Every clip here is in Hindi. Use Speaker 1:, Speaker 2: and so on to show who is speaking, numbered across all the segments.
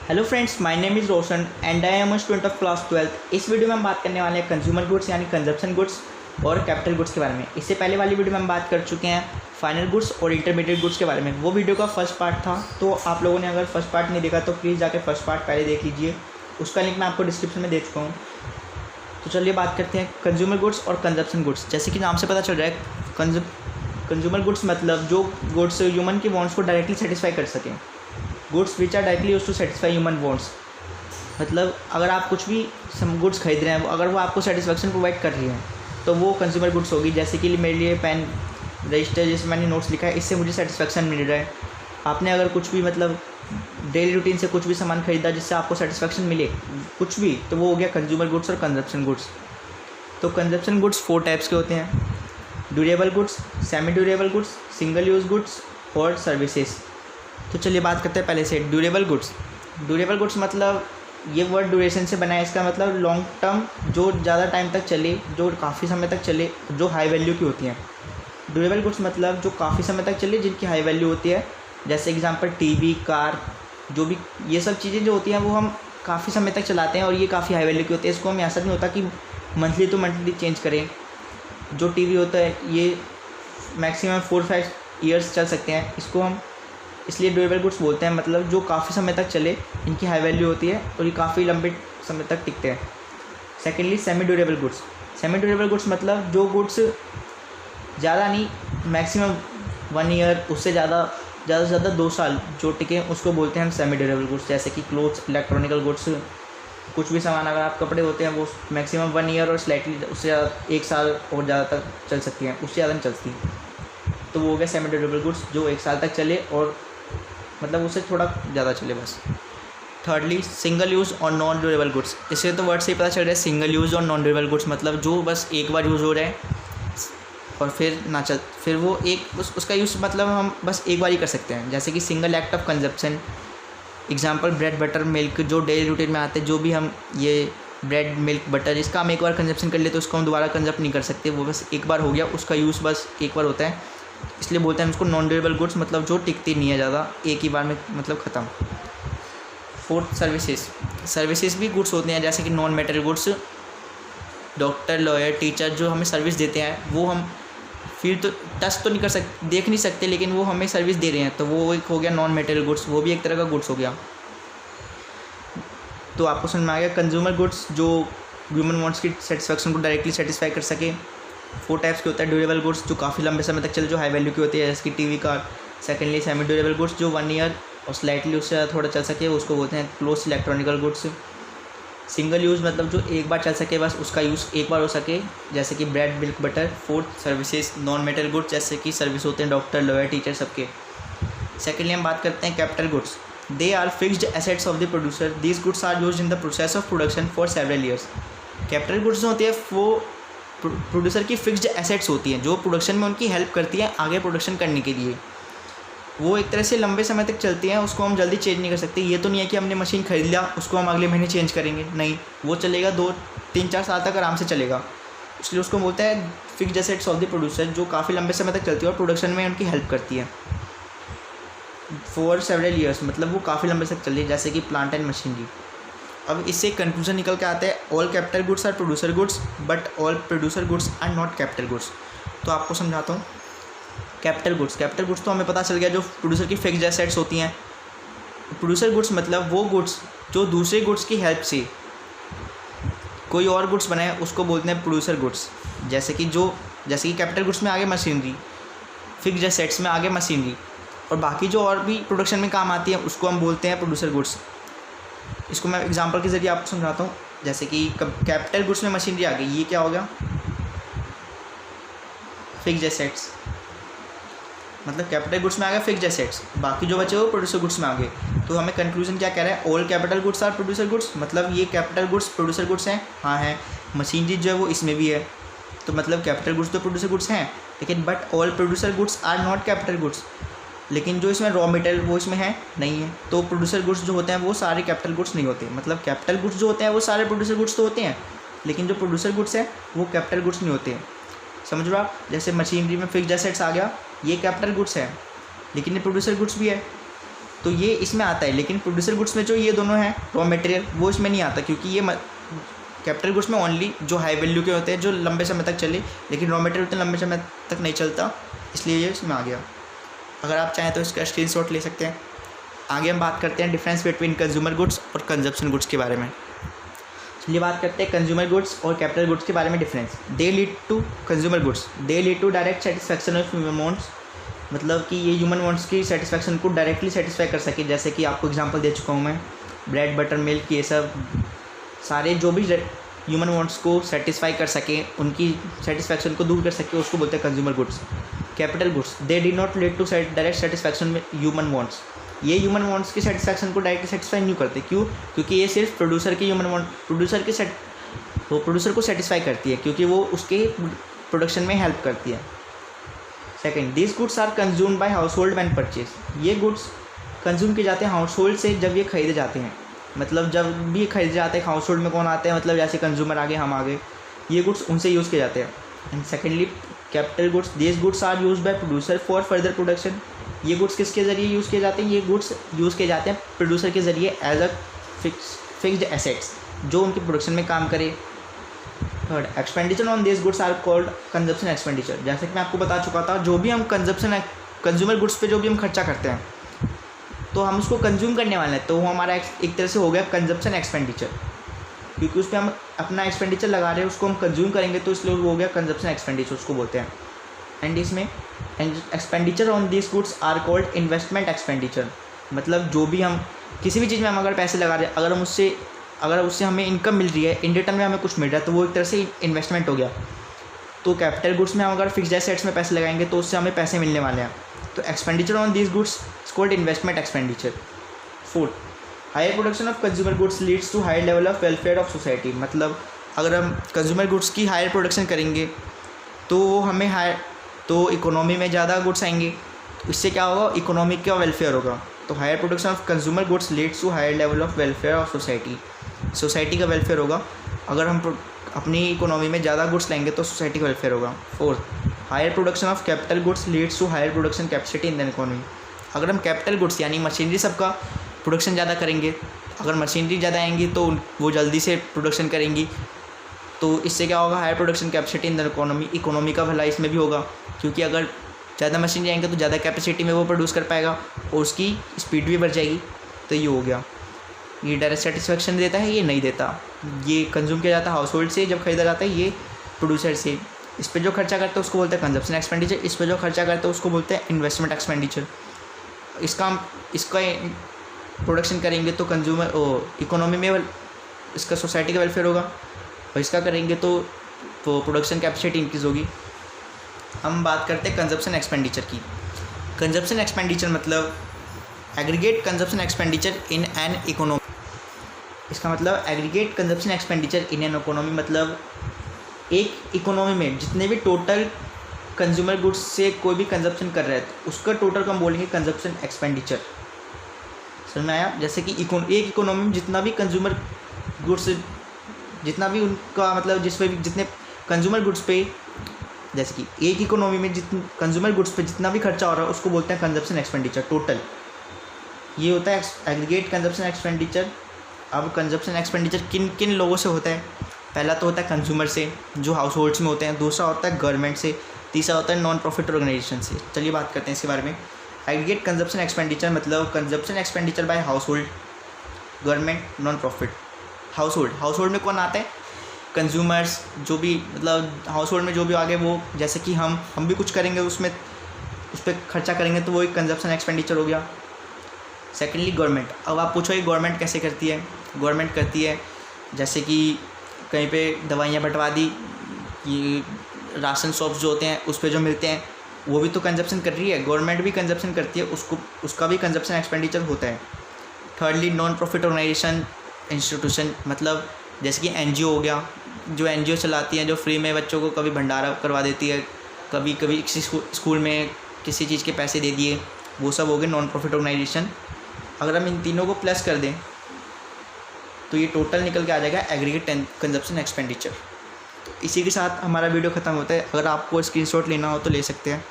Speaker 1: Hello friends, my name is Roshan and I am a student of class 12। इस वीडियो में हम बात करने वाले हैं कंज्यूमर गुड्स यानी कंजप्शन गुड्स और कैपिटल गुड्स के बारे में। इससे पहले वाली वीडियो में हम बात कर चुके हैं फाइनल गुड्स और इंटरमीडिएट गुड्स के बारे में। वो वीडियो का फर्स्ट पार्ट था, तो आप लोगों ने अगर फर्स्ट पार्ट नहीं देखा तो प्लीज़ जाकर फर्स्ट पार्ट पहले देख लीजिए। उसका लिंक मैं आपको डिस्क्रिप्शन में दे चुका हूँ। तो चलिए बात करते हैं कंज्यूमर गुड्स और कंजप्शन गुड्स। जैसे कि नाम से पता चल रहा है, कंज्यूमर गुड्स मतलब जो गुड्स ह्यूमन की वांट्स को डायरेक्टली सेटिस्फाई कर सकें। Goods which are directly use to satisfy human wants, मतलब अगर आप कुछ भी गुड्स खरीद रहे हैं, अगर वो आपको सेटिस्फेक्शन प्रोवाइड कर रही है तो वो कंज्यूमर गुड्स होगी। जैसे कि मेरे लिए पेन रजिस्टर जिसमें मैंने नोट्स लिखा है, इससे मुझे सेटिस्फेक्शन मिल रहा है। आपने अगर कुछ भी मतलब डेली रूटीन से कुछ भी सामान खरीदा जिससे आपको सेटिस्फेक्शन मिले कुछ भी, तो वो हो गया कंज्यूमर गुड्स और कंजप्शन गुड्स। तो कंजप्शन गुड्स 4 टाइप्स के होते हैं: durable goods, semi durable goods, single use goods और सर्विसेज। तो चलिए बात करते हैं पहले से ड्यूरेबल गुड्स। ड्यूरेबल गुड्स मतलब ये वर्ड ड्यूरेशन से बना है। इसका मतलब लॉन्ग टर्म, जो ज़्यादा टाइम तक चले, जो काफ़ी समय तक चले, जो हाई वैल्यू की होती हैं। ड्यूरेबल गुड्स मतलब जो काफ़ी समय तक चले, जिनकी हाई वैल्यू होती है। जैसे एग्जांपल टीवी, कार, जो भी ये सब चीज़ें जो होती हैं वो हम काफ़ी समय तक चलाते हैं और ये काफ़ी हाई वैल्यू की होती है। इसको हम ऐसा नहीं होता कि मंथली टू मंथली चेंज करें। जो टीवी होता है ये मैक्सिमम 4-5 ईयर्स चल सकते हैं। इसको हम इसलिए ड्यूरेबल गुड्स बोलते हैं, मतलब जो काफ़ी समय तक चले, इनकी हाई वैल्यू होती है और ये काफ़ी लंबे समय तक टिकते हैं। Secondly semi durable goods. Semi durable goods मतलब जो गुड्स ज़्यादा नहीं, मैक्सिमम 1 ईयर, उससे ज़्यादा से ज़्यादा 2 साल जो टिके, उसको बोलते हैं हम सेमी ड्यूरेबल गुड्स। जैसे कि क्लोथ्स, इलेक्ट्रॉनिकल गुड्स, कुछ भी सामान अगर आप कपड़े होते हैं वो मैक्सिमम 1 ईयर और स्लाइटली उससे ज़्यादा 1 साल और ज़्यादा तक चल सकती हैं, उससे ज़्यादा नहीं चलती। तो वो हो गया सेमी ड्यूरेबल गुड्स, जो 1 साल तक चले और मतलब उससे थोड़ा ज़्यादा चले बस। थर्डली सिंगल यूज़ और नॉन ड्यूरेबल गुड्स। इससे तो वर्ड से ही पता चल रहा है सिंगल यूज़ और नॉन ड्यूरेबल गुड्स मतलब जो बस एक बार यूज़ हो रहा है और फिर वो उसका यूज़ मतलब हम बस एक बार ही कर सकते हैं। जैसे कि single act of consumption. Example bread, butter, milk, जो डेली रूटीन में आते हैं, जो भी हम ये ब्रेड, मिल्क, बटर, इसका हम एक बार कंजप्शन कर लेते तो उसको हम दोबारा कंजप्ट नहीं कर सकते। वो बस एक बार हो गया, उसका यूज़ बस एक बार होता है, इसलिए बोलते हैं उसको नॉन ड्यूरेबल गुड्स, मतलब जो टिकती नहीं है ज़्यादा, एक ही बार में मतलब ख़त्म। Fourth services. सर्विसेज भी गुड्स होते हैं, जैसे कि non material goods. Doctor, lawyer, teacher जो हमें सर्विस देते हैं वो हम फिर तो टच तो नहीं कर सकते, देख नहीं सकते, लेकिन वो हमें सर्विस दे रहे हैं, तो वो एक हो गया नॉन मटेरियल गुड्स, वो भी एक तरह का गुड्स हो गया। तो आपको समझ में आ गया कंज्यूमर गुड्स जो ह्यूमन वांट्स की सेटिस्फेक्शन को डायरेक्टली सेटिस्फाई कर सके। 4 टाइप्स के होता है। ड्यूरेबल गुड्स जो काफ़ी लंबे समय तक चले, जो हाई वैल्यू की होती है, जैसे कि TV, car. Secondly semi durable goods जो 1 ईयर और स्लाइटली उससे थोड़ा चल सके, उसको बोलते हैं clothes, electronical goods. Single use मतलब जो एक बार चल सके, बस उसका यूज़ एक बार हो सके, जैसे कि bread, milk, butter. Fourth services non material goods, जैसे कि सर्विस होते हैं डॉक्टर, लॉयर, टीचर सबके। सेकेंडली हम बात करते हैं capital goods. They are fixed assets of the producer, these goods are use in the process of production for several years. Capital goods जो होती है वो प्रोड्यूसर की फिक्स्ड एसेट्स होती हैं, जो प्रोडक्शन में उनकी हेल्प करती हैं आगे प्रोडक्शन करने के लिए। वो एक तरह से लंबे समय तक चलती हैं, उसको हम जल्दी चेंज नहीं कर सकते। ये तो नहीं है कि हमने मशीन खरीद लिया उसको हम अगले महीने चेंज करेंगे, नहीं, वो चलेगा 2-3-4 साल तक आराम से चलेगा। इसलिए उसको बोलते हैं fixed assets of the producer, जो काफ़ी लंबे समय तक चलती है और प्रोडक्शन में उनकी हेल्प करती है फॉर सेवरल ईयर्स, मतलब वो काफ़ी लंबे तक चलती है, जैसे कि प्लांट एंड मशीनरी। अब इससे कंक्लूजन निकल के आता है all capital goods are producer goods but all producer goods are not capital goods. तो आपको समझाता हूँ। कैपिटल गुड्स तो हमें पता चल गया जो प्रोड्यूसर की फिक्स्ड एसेट्स होती हैं। प्रोड्यूसर गुड्स मतलब वो गुड्स जो दूसरे गुड्स की हेल्प से कोई और गुड्स बनाए, उसको बोलते हैं प्रोड्यूसर गुड्स। जैसे कि कैपिटल गुड्स में आगे मशीनरी, फिक्स्ड एसेट्स में आगे मशीनरी, और बाकी जो और भी प्रोडक्शन में काम आती है उसको हम बोलते हैं प्रोड्यूसर गुड्स। इसको मैं एग्जांपल के ज़रिए आपको समझाता हूँ। जैसे कि कैपिटल गुड्स में मशीनरी आ गई, ये क्या हो गया, फिक्स्ड एसेट्स, मतलब कैपिटल गुड्स में आ गया फिक्स्ड एसेट्स, बाकी जो बचे वो प्रोड्यूसर गुड्स में आ गए। तो हमें कंक्लूजन क्या कह रहा है, all capital goods are producer goods, मतलब ये कैपिटल गुड्स प्रोड्यूसर गुड्स हैं। हाँ हैं, मशीनरी जो है वो इसमें भी है, तो मतलब कैपिटल गुड्स तो प्रोड्यूसर गुड्स हैं, लेकिन but all producer goods are not capital goods. लेकिन जो इसमें रॉ मटेरियल वो इसमें है नहीं है, तो प्रोड्यूसर गुड्स जो होते हैं वो सारे कैपिटल गुड्स नहीं होते। मतलब कैपिटल गुड्स जो होते हैं वो सारे प्रोड्यूसर गुड्स तो होते हैं, लेकिन जो प्रोड्यूसर गुड्स है वो कैपिटल गुड्स नहीं होते हैं। समझ लो आप, जैसे मशीनरी में फिक्स्ड एसेट्स आ गया, ये कैपिटल गुड्स है लेकिन ये प्रोड्यूसर गुड्स भी है। तो तो ये इसमें आता है, लेकिन प्रोड्यूसर गुड्स में जो ये दोनों हैं रॉ मटेरियल वो इसमें नहीं आता, क्योंकि ये कैपिटल गुड्स में ओनली जो हाई वैल्यू के होते हैं जो लंबे समय तक चले, लेकिन रॉ मटेरियल उतने लंबे समय तक नहीं चलता, इसलिए ये इसमें आ गया। अगर आप चाहें तो इसका स्क्रीनशॉट ले सकते हैं। आगे हम बात करते हैं डिफरेंस बिटवीन कंज्यूमर गुड्स और कंजप्शन गुड्स के बारे में। चलिए बात करते हैं कंज्यूमर गुड्स और कैपिटल गुड्स के बारे में difference. They lead to consumer goods, they lead to direct satisfaction of human wants, मतलब कि ये ह्यूमन वांट्स की सेटिस्फैक्शन को डायरेक्टली सेटिस्फाई कर सके। जैसे कि आपको एग्जांपल दे चुका हूँ मैं, ब्रेड बटर मिल्क, ये सब सारे जो भी ह्यूमन वांट्स को सेटिस्फाई कर सके, उनकी सेटिस्फैक्शन को दूर कर सके, उसको बोलते हैं consumer goods. Capital goods, they did not lead to direct satisfaction में ह्यूमन वांट्स, ये ह्यूमन वांट्स की सेटिस्फैक्शन को डायरेक्टली सेटिस्फाई नहीं करते। क्यों? क्योंकि ये सिर्फ प्रोड्यूसर के ह्यूमन वांट प्रोड्यूसर को सेटिस्फाई करती है, क्योंकि वो उसके प्रोडक्शन में हेल्प करती है। Second, this goods are consumed by household when purchase, ये गुड्स कंज्यूम किए जाते हैं हाउस होल्ड से जब ये खरीदे जाते हैं, मतलब जब भी खरीदे जाते हैं हाउस होल्ड में कौन आते हैं, मतलब जैसे कंज्यूमर आगे, हम आगे, ये गुड्स उनसे यूज़ किए जाते हैं। And secondly capital goods, this goods are use by producer for further production, ये गुड्स किसके ज़रिए यूज़ किए जाते हैं, ये गुड्स यूज़ किए जाते हैं प्रोड्यूसर के ज़रिए एज अ फिक्स्ड एसेट्स जो उनके प्रोडक्शन में काम करे। Third, expenditure on this goods are called consumption expenditure, जैसे कि मैं आपको बता चुका था, जो भी हम कंज्यूमर गुड्स पे जो भी हम खर्चा करते हैं तो हम उसको कंज्यूम करने वाले हैं, तो वो हमारा एक तरह से हो गया कंजप्शन एक्सपेंडिचर, क्योंकि उस पर हम अपना एक्सपेंडिचर लगा रहे हैं, उसको हम कंज्यूम करेंगे तो इसलिए वो हो गया कंजप्शन एक्सपेंडिचर, उसको बोलते हैं। एंड इसमें expenditure on this goods are called investment expenditure, मतलब जो भी हम किसी भी चीज़ में हम अगर पैसे लगा रहे हैं, अगर उससे हमें इनकम मिल रही है, इन रिटर्न में हमें कुछ मिल रहा है, तो वो एक तरह से इन्वेस्टमेंट हो गया। तो कैपिटल गुड्स में हम अगर फिक्स्ड एसेट्स में पैसे लगाएंगे तो उससे हमें पैसे मिलने वाले हैं, तो expenditure on this goods is called investment expenditure. Fourth, higher production of consumer goods leads to higher level of welfare of society, मतलब अगर हम कंज्यूमर गुड्स की हायर प्रोडक्शन करेंगे तो वो हमें तो इकोनॉमी में ज़्यादा गुड्स आएंगे, तो इससे क्या होगा, इकोनॉमिक का वेलफेयर होगा। तो higher production of consumer goods leads to higher level of welfare of society का वेलफेयर होगा। अगर हम अपनी इकोनॉमी में ज़्यादा गुड्स लेंगे तो सोसाइटी का वेलफेयर होगा। Fourth, higher production of capital goods leads to higher production capacity in the economy, अगर हम कैपिटल गुड्स यानी मशीनरी सबका प्रोडक्शन ज़्यादा करेंगे, अगर मशीनरी ज़्यादा आएंगी तो वो जल्दी से प्रोडक्शन करेंगी, तो इससे क्या होगा, higher production capacity in the economy का भला इसमें भी होगा, क्योंकि अगर ज़्यादा मशीन जाएंगे तो ज़्यादा कैपेसिटी में वो प्रोड्यूस कर पाएगा और उसकी स्पीड भी बढ़ जाएगी। तो ये हो गया, ये डायरेक्ट सेटिस्फेक्शन देता है, ये नहीं देता, ये कंज्यूम किया जाता है हाउस होल्ड से जब खरीदा जाता है, ये प्रोड्यूसर से। इस पर जो खर्चा करते हैं उसको बोलते हैं कंजप्शन एक्सपेंडिचर, इस पर जो खर्चा करते हैं उसको बोलते हैं इन्वेस्टमेंट एक्सपेंडिचर। इसका प्रोडक्शन करेंगे तो इकोनॉमी में इसका सोसाइटी का वेलफेयर होगा, और इसका करेंगे तो प्रोडक्शन कैपेसिटी इंक्रीज़ होगी। हम बात करते हैं कंजप्शन एक्सपेंडिचर की। कंजप्शन एक्सपेंडिचर मतलब aggregate consumption expenditure in an economy, इसका मतलब aggregate consumption expenditure in an economy, मतलब एक इकोनॉमी में जितने भी टोटल कंज्यूमर गुड्स से कोई भी कंजप्शन कर रहा है तो उसका टोटल को हम बोलेंगे कंजप्शन एक्सपेंडिचर। समझ में आया? जैसे कि एक इकोनॉमी में जितना भी कंज्यूमर गुड्स, जितना भी उनका मतलब जितने कंज्यूमर गुड्स पे, जैसे कि एक इकोनॉमी में जितने कंज्यूमर गुड्स पे जितना भी खर्चा हो रहा है उसको बोलते हैं कंजप्शन एक्सपेंडिचर टोटल। ये होता है एग्रीगेट कंजप्शन एक्सपेंडिचर। अब कंजप्शन एक्सपेंडिचर किन किन लोगों से होता है? पहला तो होता है कंज्यूमर से जो हाउस होल्ड्स में होते हैं, दूसरा होता है गवर्नमेंट से, तीसरा होता है नॉन प्रॉफिट ऑर्गेनाइजेशन से। चलिए बात करते हैं इसके बारे में। एग्रीगेट कंजप्शन एक्सपेंडिचर मतलब consumption expenditure bye house hold, government, non profit. House hold में कौन आता है? कंज्यूमर्स, जो भी मतलब हाउस होल्ड में जो भी आगे वो, जैसे कि हम भी कुछ करेंगे उसमें, उस पर खर्चा करेंगे तो वो एक कंजप्शन एक्सपेंडिचर हो गया। Secondly government. अब आप पूछोगे गवर्नमेंट कैसे करती है? गवर्नमेंट करती है जैसे कि कहीं पे दवाइयाँ बंटवा दी, ये राशन शॉप्स जो होते हैं उस पर जो मिलते हैं वो भी तो कंजप्शन कर रही है, गवर्नमेंट भी कंजप्शन करती है, उसका भी कंजप्शन एक्सपेंडिचर होता है। Thirdly non profit organisation institution, मतलब जैसे कि एनजीओ हो गया, जो एनजीओ चलाती हैं, जो फ्री में बच्चों को कभी भंडारा करवा देती है, कभी किसी स्कूल में किसी चीज़ के पैसे दे दिए, वो सब हो गए नॉन प्रॉफिट ऑर्गेनाइजेशन। अगर हम इन तीनों को प्लस कर दें तो ये टोटल निकल के आ जाएगा एग्रीगेट कंजप्शन एक्सपेंडिचर। तो इसी के साथ हमारा वीडियो ख़त्म होता है। अगर आपको स्क्रीनशॉट लेना हो तो ले सकते हैं।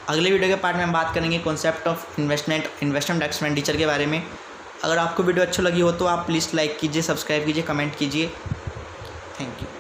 Speaker 1: अगले वीडियो के पार्ट में हम बात करेंगे कॉन्सेप्ट ऑफ इन्वेस्टमेंट एक्सपेंडिचर के बारे में। अगर आपको वीडियो अच्छी लगी हो तो आप प्लीज़ लाइक कीजिए, सब्सक्राइब कीजिए, कमेंट कीजिए। Thank you.